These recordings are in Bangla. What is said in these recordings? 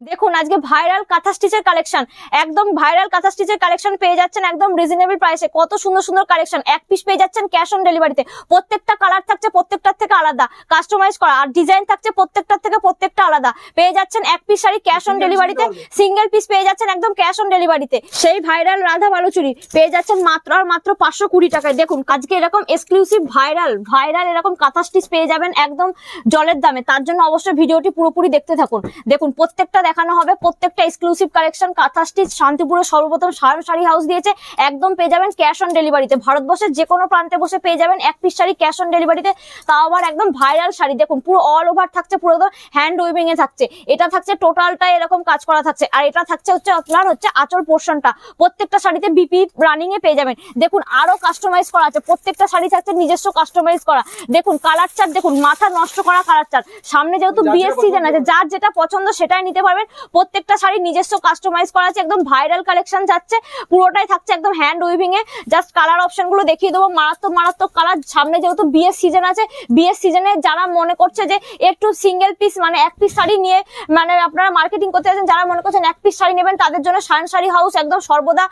দেখুন আজকে ভাইরাল কাঁথা স্টিচের কালেকশন, একদম ভাইরাল কাঁথা স্টিচের কালেকশন পেয়ে যাচ্ছেন একদম রিজনেবল প্রাইসে। কত সুন্দর সুন্দর কালেকশন, এক পিস পেয়ে যাচ্ছেন ক্যাশ অন ডেলিভারিতে। প্রত্যেকটা কালার থাকছে প্রত্যেকটার থেকে আলাদা, কাস্টমাইজ করা, আর ডিজাইন থাকছে প্রত্যেকটার থেকে প্রত্যেকটা আলাদা। পেয়ে যাচ্ছেন এক পিস শাড়ি ক্যাশ অন ডেলিভারিতে, সিঙ্গেল পিস পেয়ে যাচ্ছেন একদম ক্যাশ অন ডেলিভারিতে। সেই ভাইরাল রাধা বালুচুরি পেয়ে যাচ্ছেন মাত্র আর মাত্র 520 টাকায়। দেখুন আজকে এরকম এক্সক্লুসিভ ভাইরাল এরকম কাঁথা স্টিচ পেয়ে যাবেন একদম জলের দামে। তার জন্য অবশ্যই ভিডিওটি পুরোপুরি দেখতে থাকুন। দেখুন প্রত্যেকটা দেখানো হবে, প্রত্যেকটা এক্সক্লুসিভ কালেকশন। কাঁথা স্টিচ শান্তিপুরে সর্বপ্রথম সায়ন শাড়ি হাউস দিয়েছে, একদম পেয়ে যাবেন ক্যাশ অন ডেলিভারিতে। ভারতবর্ষের যে কোনো প্রান্তে বসে পেয়ে যাবেন এক পিস শাড়ি ক্যাশ অন ডেলিভারিতে, তাও আবার একদম ভাইরাল শাড়ি। দেখুন পুরো অল ওভার থাকছে, পুরো হ্যান্ড উইভিং এ থাকছে। এটা থাকছে টোটালটা এরকম কাজ করা থাকছে, আর এটা থাকছে হচ্ছে আপনার হচ্ছে আঁচল পোর্শনটা। প্রত্যেকটা শাড়িতে বিপি রানিং এ পেয়ে যাবেন। দেখুন আরো কাস্টমাইজ করা আছে, প্রত্যেকটা শাড়ি থাকছে নিজস্ব কাস্টমাইজ করা। দেখুন কালার চার্ট, দেখুন মাথা নষ্ট করা কালার চার্ট। সামনে যেহেতু বিয়ের সিজন আছে, যার যেটা পছন্দ সেটাই নিতে পারবেন। প্রত্যেকটা শাড়ি নিজস্ব কাস্টমাইজ করা আছে, একদম ভাইরাল কালেকশন যাচ্ছে। পুরোটাই থাকছে একদম হ্যান্ড উইভিং এ। জাস্ট কালার অপশন গুলো দেখিয়ে দেবো, মারাত্মক কালার। সামনে যেহেতু বিয়ের সিজন আছে, বিয়ের সিজনে যারা মনে করছে যে একটু সিঙ্গেল পিস মানে এক পিস শাড়ি নিয়ে মানে আপনারা মার্কেটিং করতে যাচ্ছেন, যারা মনে করছেন এক পিস শাড়ি নেবেন, তাদের জন্য সায়ন শাড়ি হাউস একদম সর্বদা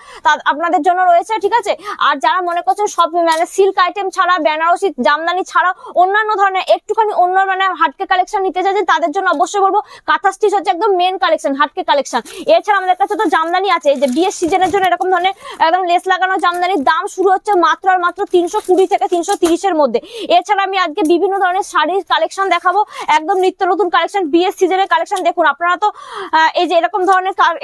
আপনাদের জন্য রয়েছে, ঠিক আছে। আর যারা মনে করছেন সব মানে সিল্ক আইটেম ছাড়া, বেনারসি জামদানি ছাড়া অন্যান্য ধরনের একটুখানি অন্য মানে হাটকে কালেকশন নিতে চাইছেন, তাদের জন্য অবশ্যই বলবো কাঁথা স্টিচ হচ্ছে একদম মেন কালেকশন, হাটকে কালেকশন। এছাড়া আমাদের কাছে তো জামদানি আছে, যে বিয়ের সিজনের জন্য এরকম ধরনের একদম লেস লাগানো জামদানির দাম শুরু হচ্ছে মাত্র আর মাত্র 320 থেকে 330 এর মধ্যে। এছাড়া আমি আজকে বিভিন্ন ধরনের শাড়ির কালেকশন দেখাবো, একদম নিত্য নতুন কালেকশন, বিয়ের সিজনের কালেকশন। দেখুন আপনারা তো এই যে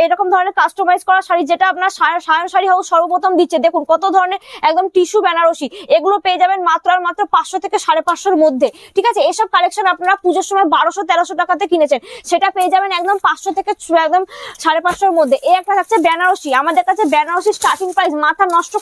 এরকম ধরনের কাস্টমাইজ করা শাড়ি, যেটা আপনার সায়ন শাড়ি হাউস সর্বপ্রথম দিচ্ছে। দেখুন কত ধরনের একদম টিস্যু বেনারসি, এগুলো পেয়ে যাবেন মাত্র আর মাত্র 500 থেকে 550 মধ্যে, ঠিক আছে। এসব কালেকশন আপনারা পুজোর সময় 1200-1300 টাকাতে কিনেছেন, সেটা পেয়ে যাবেন একদম 500 থেকে একদম 550 মধ্যে। এই একটা থাকছে বেনারসি, আমাদের কাছে বেনারসি স্টার্টিং প্রাইস মাথা নষ্ট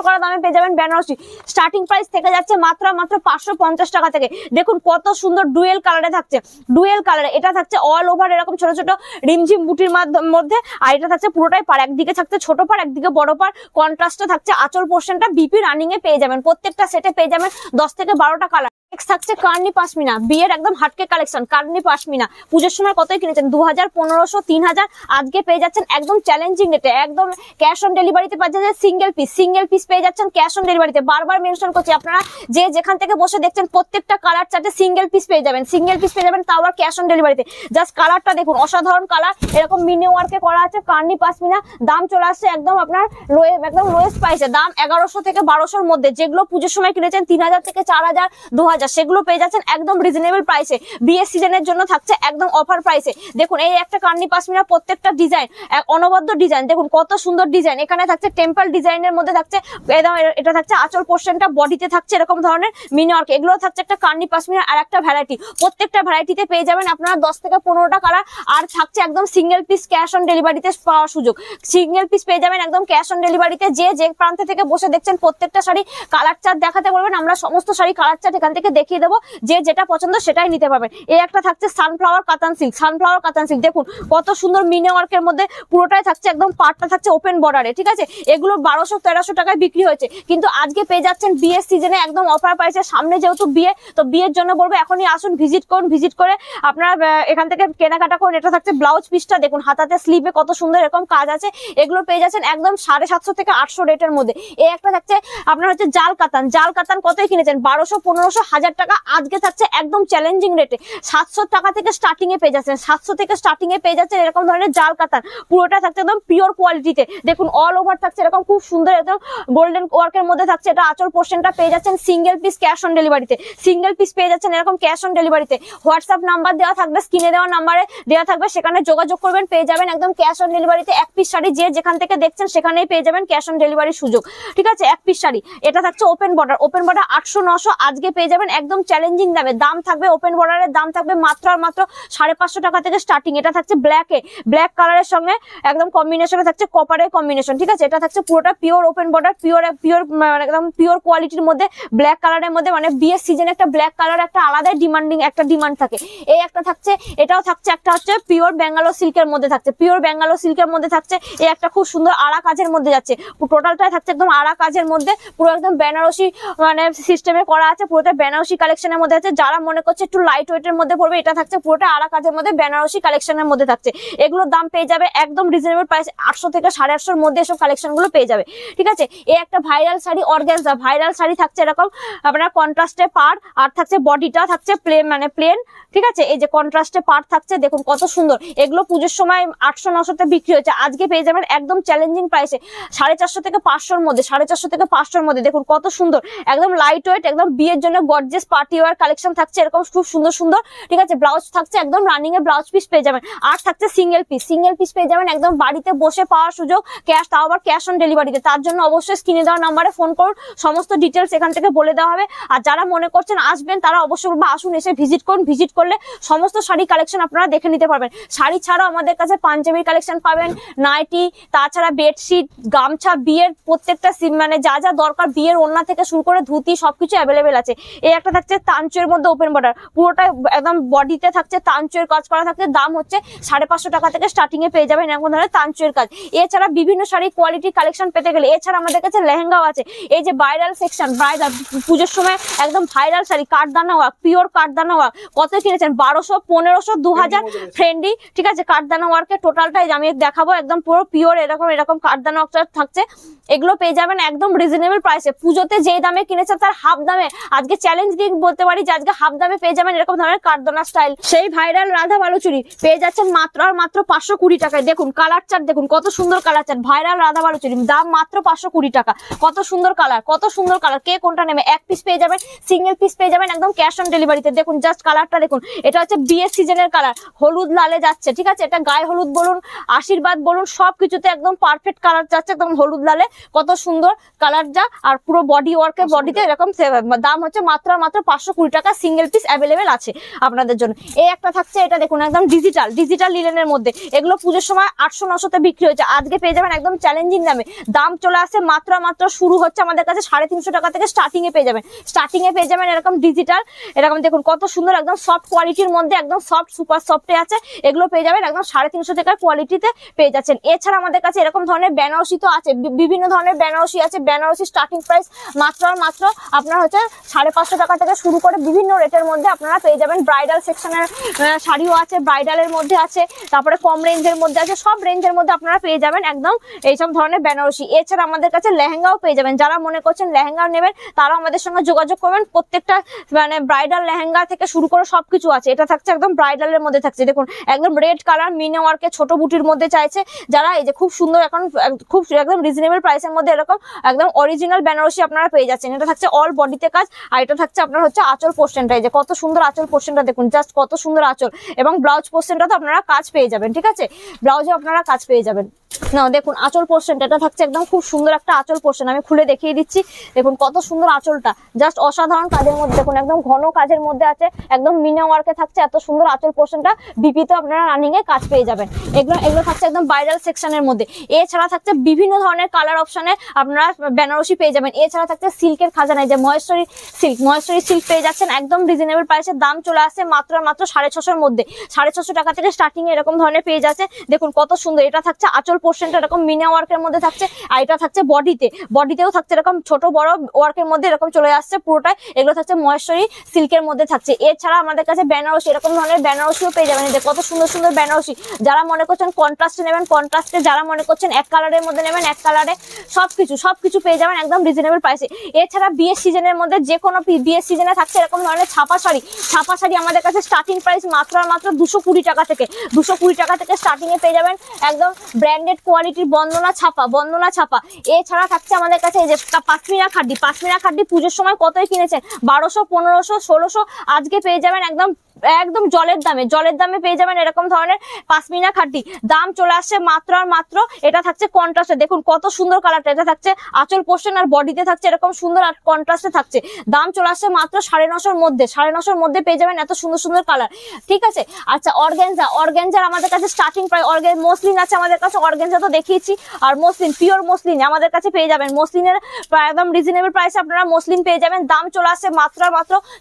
করা দামে পেয়ে যাবেন। বেনারসি স্টার্টিং প্রাইস থেকে যাচ্ছে মাত্র 550 টাকা থেকে। দেখুন কত সুন্দর ডুয়েল কালারে থাকছে, ডুয়েল কালারে। এটা থাকছে অল ওভার এরকম ছোট ছোট রিমঝিম বুটির মধ্যে, আর এটা থাকছে পুরোটাই পাড়, একদিকে থাকছে ছোট পাড়, একদিকে বড় পাড়। কন্ট্রাস্টে থাকছে আঁচল পোর্শনটা বিপি রানিং এ পেয়ে যাবেন। প্রত্যেকটা সেটে পেয়ে যাবেন 10 থেকে 12টা কালার। থাকছে কার্নি পাশমিনা, বিয়ের একদম হাটকে কালেকশন। কার্নি পাশমিনা পুজোর সময় কতই কিনেছেন, 2000, 1500, 3000। আজকে পেয়ে যাচ্ছেন একদম চ্যালেঞ্জিং রেটে, একদম ক্যাশ অন ডেলিভারিতে পাচ্ছেন। সিঙ্গেল পিস পেয়ে যাচ্ছেন ক্যাশ অন ডেলিভারিতে। বারবার মেনশন করছি, আপনারা যে যেখান থেকে বসে দেখছেন প্রত্যেকটা কালার চার্টে সিঙ্গেল পিস পেয়ে যাবেন, তাও আবার ক্যাশ অন ডেলিভারিতে। জাস্ট কালারটা দেখুন, অসাধারণ কালার, এরকম মিনি ওয়ার্কে করা আছে। কার্নি পাশমিনা দাম চলে আসছে একদম আপনার একদম লোয়েস্ট প্রাইসে, দাম 1100 থেকে 1200 মধ্যে। যেগুলো পুজোর সময় কিনেছেন 3000 থেকে 4000, 2000, সেগুলো পেয়ে যাচ্ছেন একদম রিজনেবল প্রাইসে। বিয়ের সিজনের জন্য থাকছে একদম অফার প্রাইসে। দেখুন এই একটা কার্নি পাশমিনা, প্রত্যেকটা ডিজাইন অনবদ্য ডিজাইন। দেখুন কত সুন্দর ডিজাইন, এখানে থাকছে টেম্পল ডিজাইনের মধ্যে থাকছে। এটা থাকছে আঁচল পোর্শনটা, বডিতে থাকছে এরকম ধরনের মিনি ওয়ার্ক। এগুলো থাকছে একটা কার্নি পাশমিনার আর একটা ভ্যারাইটি। প্রত্যেকটা ভ্যারাইটিতে পেয়ে যাবেন আপনারা 10 থেকে 15টা কালার, আর থাকছে একদম সিঙ্গেল পিস ক্যাশ অন ডেলিভারিতে পাওয়ার সুযোগ। সিঙ্গেল পিস পেয়ে যাবেন একদম ক্যাশ অন ডেলিভারিতে। যে প্রান্ত থেকে বসে দেখছেন প্রত্যেকটা শাড়ি কালার চার্ট দেখাতে বলবেন, আমরা সমস্ত শাড়ি কালার চার্ট এখান থেকে দেখিয়ে দেবো, যে যেটা পছন্দ সেটাই নিতে পারবেন। এই একটা থাকছে সানফ্লাওয়ার কাতান সিল্ক, দেখুন কত সুন্দর মিনি ওয়ার্কের মধ্যে। পুরোটাই থাকছে একদম পাটটা থাকছে ওপেন বর্ডারে, ঠিক আছে। এগুলো 1200-1300 টাকায় বিক্রি হয়েছে, কিন্তু আজকে পেয়ে যাচ্ছেন বিয়ের সিজনে একদম অফার প্রাইসে। সামনে যেহেতু বিয়ে, তো বিয়ের জন্য বলবো এখনই আসুন, ভিজিট করুন। ভিজিট করে আপনারা এখান থেকে কেনাকাটা করুন। এটা থাকছে ব্লাউজ পিসটা, দেখুন হাতাতে স্লিভে কত সুন্দর এরকম কাজ আছে। এগুলো পেয়ে যাচ্ছেন একদম 750 থেকে 800 রেটের মধ্যে। এই একটা থাকছে আপনার হচ্ছে জাল কাতান, কতই কিনেছেন, 1200, 1500, 1000 টাকা। আজকে থাকছে একদম চ্যালেঞ্জিং রেটে 700 টাকা থেকে স্টার্টিং এ পেয়ে যাচ্ছেন, 700 থেকে স্টার্টিং এ পেয়ে যাচ্ছেন এরকম ধরনের জাল কাতান। পুরোটা থাকছে একদম পিওর কোয়ালিটিতে। দেখুন অল ওভার থাকছে এরকম খুব সুন্দর একদম গোল্ডেন ওয়ার্কের মধ্যে থাকছে। এটা আঁচল পোর্শনটা পেয়ে যাচ্ছেন সিঙ্গেল পিস ক্যাশ অন ডেলিভারিতে, এরকম ক্যাশ অন ডেলিভারিতে। হোয়াটসঅ্যাপ নাম্বার দেওয়া থাকবে, স্ক্রিনে দেওয়া নাম্বারে দেওয়া থাকবে, সেখানে যোগাযোগ করবেন, পেয়ে যাবেন একদম ক্যাশ অন ডেলিভারিতে। এক পিস শাড়ি যে যেখান থেকে দেখছেন সেখানেই পেয়ে যাবেন ক্যাশ অন ডেলিভারির সুযোগ, ঠিক আছে। এক পিস শাড়ি, এটা থাকছে ওপেন বর্ডার 800-900। আজকে পেয়ে যাবেন একদম চ্যালেঞ্জিং দামে। দাম থাকবে ওপেন বর্ডারের দাম থাকবে মাত্র আর মাত্র 550 টাকা থেকে স্টার্টিং। এটা থাকছে ব্ল্যাক কালারের সঙ্গে একদম কম্বিনেশনে থাকছে কপারের কম্বিনেশন, ঠিক আছে। এটা থাকছে পুরোটা পিওর ওপেন বর্ডার, একদম পিওর কোয়ালিটির মধ্যে, ব্ল্যাক কালারের মধ্যে। মানে বিয়ের সিজনে একটা ব্ল্যাক কালার একটা আলাদাই ডিমান্ড থাকে। এই একটা থাকছে, এটাও থাকছে একটা হচ্ছে পিওর ব্যাঙ্গালোর সিল্কের মধ্যে থাকছে। এই একটা খুব সুন্দর আড়া কাজের মধ্যে যাচ্ছে, টোটালটাই থাকছে একদম আড়া কাজের মধ্যে, পুরো একদম বেনারসি মানে সিস্টেমে করা আছে। পুরোটা বেনারসি বেনারসি কালেকশনের মধ্যে আছে। যারা মনে করছে একটু লাইট ওয়েটের মধ্যে পড়বে, এটা থাকছে পুরোটা আড়া কাজের মধ্যে বেনারসি কালেকশনের মধ্যে থাকছে। এগুলোর দাম পেয়ে যাবে একদম রিজনেবল প্রাইস, 800 থেকে 850 মধ্যে এসব কালেকশন গুলো পেয়ে যাবে। ঠিক আছে, এই একটা viral sari organza, viral sari থাকছে এরকম আপনার কন্ট্রাস্টে পার, আর থাকছে বডিটা থাকছে প্লেন, মানে প্লেন। ঠিক আছে, এই যে কন্ট্রাস্টে পার থাকছে, দেখুন কত সুন্দর। এগুলো পুজোর সময় 800-900 তে বিক্রি হচ্ছে, আজকে পেয়ে যাবেন একদম চ্যালেঞ্জিং প্রাইসে 450 থেকে 500 মধ্যে, 450 থেকে 500 মধ্যে। দেখুন কত সুন্দর, একদম লাইট ওয়েট, একদম বিয়ের জন্য গর্জিয়াস পার্টি ওয়্যার কালেকশন থাকছে এরকম খুব সুন্দর সুন্দর। ঠিক আছে, ব্লাউজ থাকছে একদম রানিং এ ব্লাউজ পিস পেয়ে যাবেন, আর থাকছে সিঙ্গেল পিস পেয়ে যাবেন একদম বাড়িতে বসে পাওয়ার সুযোগ, ক্যাশ, তাও আবার ক্যাশ অন ডেলিভারিতে। তার জন্য অবশ্যই স্ক্রিনে দেওয়া নাম্বারে ফোন করুন, সমস্ত ডিটেলস এখান থেকে বলে দেওয়া হবে। আর যারা মনে করছেন আসবেন, তারা অবশ্যই আসুন, এসে ভিজিট করুন। ভিজিট করলে সমস্ত শাড়ি কালেকশন আপনারা দেখে নিতে পারবেন। শাড়ি ছাড়াও আমাদের কাছে পাঞ্জাবির কালেকশন পাবেন, নাইটি, তাছাড়া বেডশিট, গামছা, বিয়ের প্রত্যেকটা মানে যা যা দরকার, বিয়ের ওড়না থেকে শুরু করে ধুতি সবকিছু অ্যাভেলেবেল আছে। এই একটা থাকছে তাঞ্চের মধ্যে ওপেন বর্ডার, পুরোটা একদম বডিতে থাকছে তাঞ্চের কাজ করা থাকছে। দাম হচ্ছে 550 টাকা থেকে স্টার্টিং এ পেয়ে যাবেন এরকম ধরনের তাঞ্চের কাজ। এছাড়া বিভিন্ন শাড়ি কোয়ালিটি কালেকশন পেতে গেলে, এছাড়া আমাদের কাছে লেহেঙ্গাও আছে। এই যে ভাইরাল সেকশন, ভাইরাল পুজোর সময় একদম ভাইরাল শাড়ি, কাঠদানা ওয়ার্ক, পিওর কাঠদানা ওয়ার্ক। কত কিনেছেন? 1200, 1500, 2000 ফ্রেন্ডলি। ঠিক আছে, কাঠদানা ওয়ার্কের টোটালটাই আমি দেখাবো, একদম পুরো পিওর এরকম কাঠদানা ওয়ার্ক থাকছে। এগুলো পেয়ে যাবেন একদম রিজনেবল প্রাইসে। পুজোতে যেই দামে কিনেছেন তার হাফ দামে, আজকে চ্যালেঞ্জ দিয়ে বলতে পারি যে আজকে হাফ দামে পেয়ে যাবেন এরকম ধরনের কাঠদানা স্টাইল। সেই ভাইরাল রাধা বালুচুরি পেয়ে যাচ্ছেন মাত্র আর মাত্র 520 টাকায়। দেখুন কালার চার্ট, দেখুন কত সুন্দর colour chart, viral Radha Baluchari, দাম মাত্র 520 টাকা। কত সুন্দর কালার, কত সুন্দর কালার, কে কোনটা নেবে? এক পিস পেয়ে যাবেন, সিঙ্গেল পিস পেয়ে যাবেন একদম ক্যাশ অন ডেলিভারিতে। দেখুন জাস্ট কালারটা দেখুন, এটা হচ্ছে বিয়ের সিজনের কালার, হলুদ লালে যাচ্ছে। ঠিক আছে, এটা গায়ে হলুদ বলুন, আশীর্বাদ বলুন, সবকিছুতে একদম পারফেক্ট কালার যাচ্ছে, একদম হলুদ লালে। কত সুন্দর কালার যা, আর পুরো বডি ওয়ার্কের বডিতে এরকম। দাম হচ্ছে মাত্র 520 টাকা, সিঙ্গেল পিস অ্যাভেলেবেল আছে আপনাদের জন্য। এই একটা থাকছে, এটা দেখুন একদম ডিজিটাল লিলেনের মধ্যে। এগুলো পুজোর সময় 800-900 তে বিক্রি হয়েছে, আজকে পেয়ে যাবেন একদম চ্যালেঞ্জিং দামে। দাম চলে আসে মাত্র শুরু হচ্ছে আমাদের কাছে 350 টাকা থেকে স্টার্টিং এ পেয়ে যাবেন এরকম ডিজিটাল। এরকম দেখুন কত সুন্দর, একদম সফট কোয়ালিটির মধ্যে, একদম সফট, সুপার সফটে আছে। এগুলো পেয়ে যাবেন একদম 350 টাকার কোয়ালিটিতে পেয়ে যাচ্ছেন। এছাড়া আমাদের কাছে এরকম ধরনের বেনারসি তো আছে, বিভিন্ন ধরনের বেনারসি আছে। বেনারসি স্টার্টিং প্রাইস মাত্র আপনার হচ্ছে 550 টাকা থেকে শুরু করে বিভিন্ন রেটের মধ্যে আপনারা পেয়ে যাবেন। ব্রাইডাল সেকশনের শাড়িও আছে, ব্রাইডালের মধ্যে আছে, তারপরে কম রেঞ্জের মধ্যে আছে, সব রেঞ্জের মধ্যে আপনারা পেয়ে যাবেন একদম এইসব ধরনের বেনারসি। এছাড়া আমাদের কাছে লেহেঙ্গাও পেয়ে যাবেন। যারা মনে করছেন লেহেঙ্গাও নেবেন, তারাও আমাদের সঙ্গে যোগাযোগ করবেন। প্রত্যেকটা মানে ব্রাইডাল লেহেঙ্গা থেকে শুরু করে সবকিছু আছে। এটা থাকছে একদম ব্রাইডালের মধ্যে থাকছে, দেখুন একদম রেড কালার মিনে ওয়ার্কে ছোট বুটির মধ্যে চাইছে যারা, এই যে খুব সুন্দর, এখন খুব একদম রিজনেবল প্রাইসের মধ্যে এরকম একদম অরিজিনাল বেনারসি আপনারা পেয়ে যাচ্ছেন। এটা থাকছে অল বডিতে কাজ, আর এটা থাকছে আপনার হচ্ছে আঁচল পোর্শনটা। এই যে কত সুন্দর আঁচল পোর্শনটা দেখুন, জাস্ট কত সুন্দর আঁচল, এবং ব্লাউজ পোর্শনটা তো আপনারা কাজ পেয়ে যাবেন। ঠিক আছে, ব্লাউজে আপনারা কাজ পেয়ে যাবেন। না দেখুন আঁচল পোর্শনটা, এটা থাকছে একদম খুব সুন্দর একটা আঁচল পোর্শন, আমি খুলে দেখিয়ে দিচ্ছি। দেখুন কত সুন্দর আঁচলটা, জাস্ট অসাধারণ কাজের মধ্যে। দেখুন একদম ঘন কাজের মধ্যে আছে, একদম মিনা ওয়ার্কে থাকছে এত সুন্দর আঁচল পোর্শনটা। বিপিতে আপনারা রানিং এ কাজ পেয়ে যাবেন। এগুলো থাকছে একদম ভাইরাল সেকশনের মধ্যে। এছাড়া থাকছে বিভিন্ন ধরনের কালার অপশনে আপনারা বেনারসি পেয়ে যাবেন। এছাড়া থাকছে সিল্কের খাজানায়, যে মহেশ্বরী সিল্ক পেয়ে যাচ্ছেন একদম রিজনেবল প্রাইসে। দাম চলে আসছে মাত্র 650 মধ্যে, 650 টাকা থেকে স্টার্টিং এরকম ধরনের পেয়ে যাচ্ছে। দেখুন কত সুন্দর, এটা থাকছে আঁচল পোর্শনটা এরকম মিনা ওয়ার্কের মধ্যে থাকছে, আর এটা থাকছে বডিতেও থাকছে এরকম ছোট বড় ওয়ার্কের মধ্যে এরকম চলে আসছে পুরোটাই। এগুলো থাকছে মহেশ্বরী সিল্কের মধ্যে থাকছে। এছাড়া আমাদের কাছে বেনারসি, এরকম ধরনের বেনারসিও পেয়ে যাবেন। যে কত সুন্দর সুন্দর বেনারসি, যারা মনে করছেন কন্ট্রাস্টে নেবেন কন্ট্রাস্টে, যারা মনে করছেন এক কালারের মধ্যে নেবেন এক কালারে, সবকিছু পেয়ে যাবেন একদম রিজনেবল প্রাইসে। এছাড়া বিয়ের সিজনের মধ্যে যে কোনো বিয়ের সিজনে থাকছে এরকম ধরনের ছাপা শাড়ি আমাদের কাছে স্টার্টিং প্রাইস মাত্র 220 টাকা থেকে, 220 টাকা থেকে স্টার্টিং এ পেয়ে যাবেন একদম ব্র্যান্ডেড কোয়ালিটির বন্দনা ছাপা। এছাড়া থাকছে আমাদের কাছে এই যে পাশমিনা খাড্ডি পুজোর সময় কতই কিনেছেন, 1200, 1500, 1600, আজকে পেয়ে যাবেন একদম জলের দামে পেয়ে যাবেন এরকম ধরনের পাশমিনা খাড্ডি। দাম চলে আসছে মাত্র এটা থাকছে কন্ট্রাস্টে। দেখুন কত সুন্দর কালারটা, এটা থাকছে আঁচল পোর্শন আর বডিতে থাকছে এরকম সুন্দর আর কন্ট্রাস্টে থাকছে। দাম চলে আসছে মাত্র 950 মধ্যে পেয়ে যাবেন এত সুন্দর সুন্দর কালার। ঠিক আছে, আচ্ছা অর্গানজার আমাদের কাছে স্টার্টিং প্রাইস, মসলিন আছে আমাদের কাছে, অর্গানজা তো দেখিয়েছি, আর মসলিন পিওর মসলিন আমাদের কাছে পেয়ে যাবেন। মসলিনের একদম রিজনেবল প্রাইসে আপনারা মসলিন পেয়ে যাবেন। দাম চলে আসছে মাত্র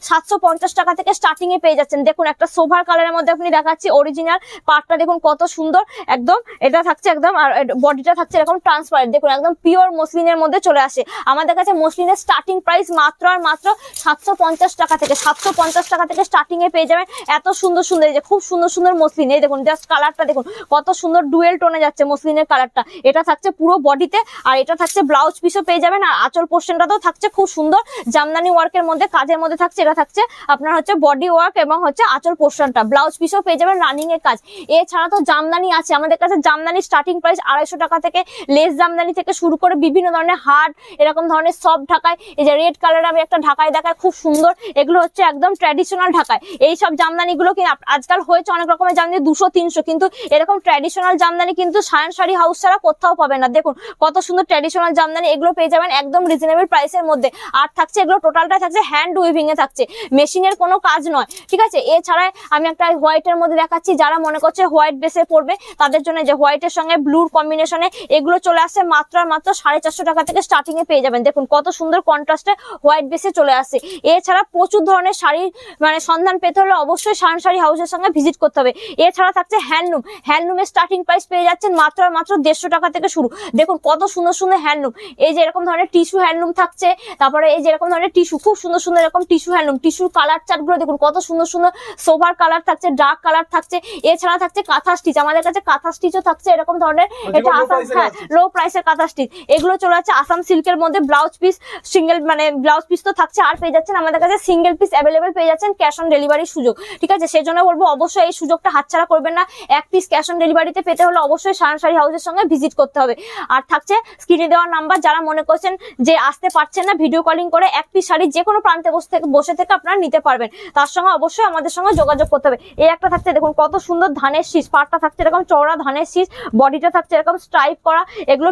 750 টাকা থেকে স্টার্টিং এ পেয়ে যাচ্ছেন। দেখুন একটা সোভার কালারের মধ্যে আপনি দেখাচ্ছি, অরিজিনাল পার্টটা দেখুন কত সুন্দর একদম, এটা থাকছে একদম, আর বডিটা থাকছে এরকম ট্রান্সপারেন্ট, দেখুন একদম পিওর মসলিনের মধ্যে চলে আসে। আমাদের কাছে মসলিনের স্টার্টিং প্রাইস মাত্র আর মাত্র 750 টাকা থেকে, 750 টাকা থেকে স্টার্টিং এ পেয়ে যাবেন। এত সুন্দর সুন্দর, এই যে খুব সুন্দর সুন্দর মসলিন, এই দেখুন জাস্ট কালারটা দেখুন কত সুন্দর ডুয়েল টোনে যাচ্ছে মসলিনের কালারটা। এটা থাকছে পুরো বডিতে, আর এটা থাকছে ব্লাউজ পিসও পেয়ে যাবেন, আর আঁচল পোর্শনটাতেও থাকছে খুব সুন্দর জামদানি ওয়ার্কের মধ্যে, কাজের মধ্যে থাকছে। এটা থাকছে আপনার হচ্ছে বডি ওয়ার্ক এবং হচ্ছে আঁচল পোর্শনটা, ব্লাউজ পিসও পেয়ে যাবেন রানিং এর কাজ। এছাড়া তো জামদানি আছে আমাদের কাছে, জামদানি স্টার্টিং প্রাইস 250 টাকা থেকে, লেস জামদানি থেকে শুরু করে বিভিন্ন ধরনের হার্ড এরকম ধরনের সব ঢাকায়, এই যে রেড কালার আমি একটা ঢাকায় দেখায় খুব সুন্দর, এগুলো হচ্ছে একদম ট্র্যাডিশনাল ঢাকায়। এই সব জামদানি গুলো কি আজকাল হয়েছে অনেক রকমের জামদানি 200-300, কিন্তু এরকম ট্র্যাডিশনাল জামদানি কিন্তু সায়ন শাড়ি হাউস ছাড়া কোথাও পাবেন না। দেখুন কত সুন্দর ট্র্যাডিশনাল জামদানি, এগুলো পেয়ে যাবেন একদম রিজনেবল প্রাইসের মধ্যে। আর থাকছে এগুলো টোটালটা থাকছে হ্যান্ড উইভিং এ থাকছে, মেশিনের কোনো কাজ নয়, ঠিক আছে। এছাড়া আমি একটা হোয়াইটের মধ্যে দেখাচ্ছি, যারা মনে করছে হোয়াইট বেসে পড়বে তাদের জন্য, যে হোয়াইটের সঙ্গে ব্লুর কম্বিনেশনে এগুলো চলে আসছে মাত্র আর মাত্র 450 টাকা থেকে স্টার্টিং এ পেয়ে যাবেন। দেখুন কত সুন্দর কন্ট্রাস্টে হোয়াইট বেসে চলে আসছে। এছাড়া প্রচুর ধরনের শাড়ির মানে সন্ধান পেতে হলে অবশ্যই সায়ন শাড়ি হাউসের সঙ্গে ভিজিট করতে হবে। এছাড়া থাকছে হ্যান্ডলুম, হ্যান্ডলুমের স্টার্টিং প্রাইস পেয়ে যাচ্ছেন মাত্র আর মাত্র 150 টাকা থেকে শুরু। দেখুন কত সুন্দর সুন্দর হ্যান্ডলুম, এই যে এরকম ধরনের টিস্যু হ্যান্ডলুম থাকছে, তারপরে এই যে এরকম ধরনের টিস্যু, খুব সুন্দর সুন্দর এরকম টিস্যু হ্যান্ডলুম, টিস্যুর কালার চার্ট গুলো দেখুন কত সুন্দর সুন্দর সোভার কালার থাকছে, ডার্ক কালার থাকছে। এছাড়া থাকছে কাঁথা স্টিচ, আমাদের কাছে কাঁথা স্টিচও থাকছে এরকম ধরনের, এটা আসাম, হ্যাঁ লো প্রাইসের কাঁথা স্টিচ, এগুলো চলে যাচ্ছে আসাম সিল্কের মধ্যে। ব্লাউজ পিস সিঙ্গেল মানে ব্লাউজ পিস তো থাকছে, আর পেয়ে যাচ্ছেন আমাদের কাছে সিঙ্গেল পিস অ্যাভেলেবেল পেয়ে যাচ্ছেন, ক্যাশ অন ডেলিভারির সুযোগ, ঠিক আছে। সেই জন্য বলবো অবশ্যই এই সুযোগটা হাতছাড়া করবেন না। এক পিস ক্যাশ অন ডেলিভারিতে পেতে হলে অবশ্যই সায়ন শাড়ি হাউসের সঙ্গে ভিজিট করতে হবে। আর থাকছে স্ক্রিনে দেওয়ার নাম্বার, যারা মনে করছেন যে আসতে পারছেন না, ভিডিও কলিং করে এক পিস শাড়ি যে কোনো প্রান্তে বসে থেকে আপনারা নিতে পারবেন, তার সঙ্গে অবশ্যই আমাদের সঙ্গে যোগাযোগ করতে হবে। এই একটা থাকছে দেখুন কত সুন্দর ধানের শীষ, পাটটা থাকছে এরকম চওড়া ধানের শীষ, বডিটা থাকছে এরকম স্ট্রাইপ করা, এগুলো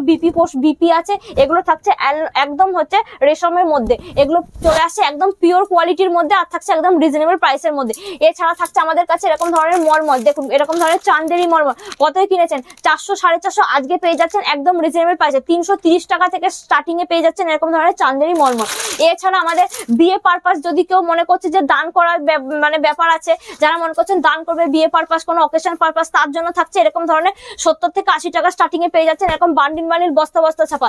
বিপি আছে, এগুলো থাকছে একদম হচ্ছে রেশমের মধ্যে, এগুলো চলে আসছে একদম পিওর কোয়ালিটির মধ্যে, আর থাকছে একদম রিজনেবল প্রাইসের মধ্যে। এছাড়া থাকছে আমাদের কাছে এরকম ধরনের মলমল, দেখুন এরকম ধরনের চান্দেরি মলমল, কতই কিনেছেন 400-450, আজকে পেয়ে যাচ্ছেন একদম রিজনেবল প্রাইসে 330 টাকা থেকে স্টার্টিং এ পেয়ে যাচ্ছেন এরকম ধরনের চান্দেরি মলমল। এছাড়া আমাদের বিয়ে পারপাস, যদি কেউ মনে করছে যে দান করার মানে ব্যাপার আছে, যারা মনে করছেন দান করবে বিয়ে পারপাস, কোনো অকেশন পারপাস, তার জন্য থাকছে এরকম ধরনের 70 থেকে 80 টাকা স্টার্টিং এ পেয়ে যাচ্ছেন এরকম বান্ডিল বান্ডিল বস্তা বস্তা ছাপা,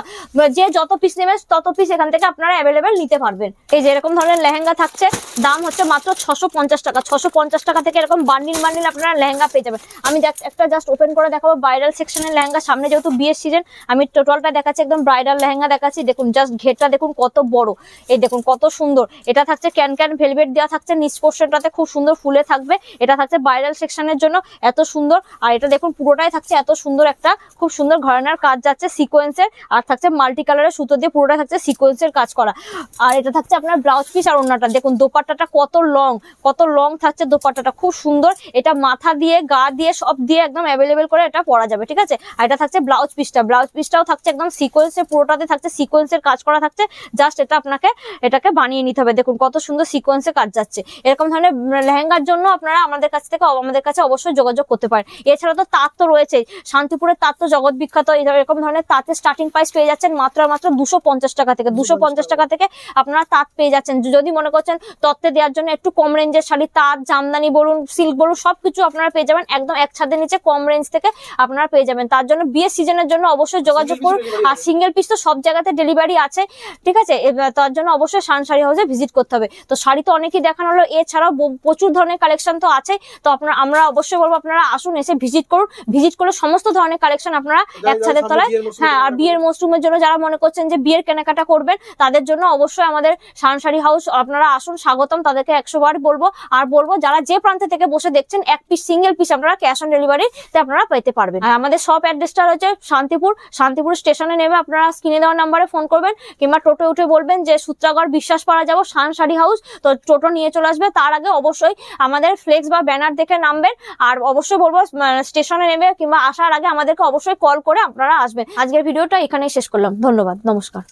যে যত পিস নেবেন তত পিস এখান থেকে আপনারা অ্যাভেলেবেল নিতে পারবেন। এই যে এরকম ধরনের লেহেঙ্গা থাকছে, দাম হচ্ছে মাত্র 650 টাকা, 650 টাকা থেকে এরকম বান্ডিল বান্ডিল আপনারা লেহেঙ্গা পেয়ে যাবেন। আমি একটা জাস্ট ওপেন করে দেখাবো ব্রাইডাল সেকশনের লেহেঙ্গা, সামনে যেহেতু বিয়ের সিজন আমি টোটালটা দেখাচ্ছি, একদম ব্রাইডাল লেহেঙ্গা দেখাচ্ছি। দেখুন জাস্ট ঘেরটা দেখুন কত বড়, এই দেখুন কত সুন্দর, এটা থাকছে ক্যান ক্যান ভেলভেট দেওয়া থাকছে, নিচ পোর্শনটাতে খুব সুন্দর ফুলে থাকবে, এটা থাকছে ব্রাইডাল সেকশনের জন্য এত সুন্দর। আর এটা দেখুন পুরোটাই থাকছে এত সুন্দর একটা খুব সুন্দর ঘরানার কাজ যাচ্ছে সিকোয়েন্সের, আর থাকছে মাল্টি কালারের সুতো দিয়ে পুরোটা থাকছে সিকোয়েন্সের কাজ করা। আর এটা থাকছে আপনার ব্লাউজ পিস আর ওড়নাটা, দেখুন দোপাট্টাটা কত লং থাকছে, দোপাট্টাটা খুব সুন্দর, এটা মাথা দিয়ে গা দিয়ে সব দিয়ে একদম অ্যাভেলেবেল করে এটা পরা যাবে, ঠিক আছে। আর এটা থাকছে ব্লাউজ পিসটাও থাকছে একদম সিকোয়েন্সের, পুরোটাতে থাকছে সিকোয়েন্সের কাজ করা থাকছে, জাস্ট এটা আপনাকে এটাকে বানিয়ে নিতে হবে। দেখুন কত সুন্দর সিকোয়েন্সের কাজ যাচ্ছে। এরকম ধরনের লেহেঙ্গার জন্য আপনারা আমাদের কাছে অবশ্যই যোগাযোগ করতে পারেন। এছাড়া তো তাঁত তো রয়েছে, শান্তিপুরের তাঁত তো জগৎ বিখ্যাত, এরকম ধরনের তাঁতের স্টার্টিং প্রাইস পেয়ে যাচ্ছেন মাত্র 250 টাকা থেকে, 250 টাকা থেকে আপনারা তাঁত পেয়ে যাচ্ছেন। যদি মনে করছেন তত্ত্বে দেওয়ার জন্য একটু কম রেঞ্জের শাড়ি, তাঁত জামদানি বলুন সিল্ক বলুন সবকিছু আপনারা পেয়ে যাবেন একদম এক ছাদের নিচে কম রেঞ্জ থেকে আপনারা পেয়ে যাবেন। তার জন্য বিয়ের সিজনের জন্য অবশ্যই যোগাযোগ করুন। আর সিঙ্গেল পিস তো সব জায়গাতে ডেলিভারি আছে, ঠিক আছে। তার জন্য অবশ্যই সায়ন শাড়ি হাউসে ভিজিট করতে হবে। তো শাড়ি তো অনেকই দেখানো হলো, এছাড়াও প্রচুর ধরনের কালেকশন তো আছে। তো আমরা অবশ্যই বলবো আপনারা আসুন, এসে ভিজিট করুন, ভিজিট করলে সমস্ত ধরনের কালেকশন আপনারা এক ছাদের তলায়, হ্যাঁ। আর বিয়ের মৌসুমের জন্য যারা মনে করছেন যে বিয়ের কেনাকাটা করবেন তাদের জন্য অবশ্যই আমাদের সায়ন শাড়ি হাউস আপনারা আসুন, স্বাগতম, তাদেরকে 100 বার বলবো। আর বলবো যারা যে প্রান্তে থেকে বসে দেখছেন এক পিস সিঙ্গেল পিস আপনারা ক্যাশ অন ডেলিভারিতে আপনারা পেতে পারবেন। আর আমাদের শপ অ্যাড্রেসটা হচ্ছে শান্তিপুর স্টেশনে নেমে আপনারা স্ক্রিনে দেওয়া নাম্বারে ফোন করবেন, কিংবা টোটো উঠে বলবেন যে সূত্রাগড় বিশ্বাসপাড়া যাবো সায়ন শাড়ি হাউস, তো টোটো নিয়ে চলে আসবে। তার আগে অবশ্যই আমাদের ফ্লেক্স বা ব্যানার দেখে নামবেন। আর অবশ্যই বলবো স্টেশনে নেমে কিংবা আসার আগে আমাদেরকে অবশ্যই কল করে আপনারা আসবেন। আজকের ভিডিওটা এখানেই শেষ করলাম, ধন্যবাদ, নমস্কার।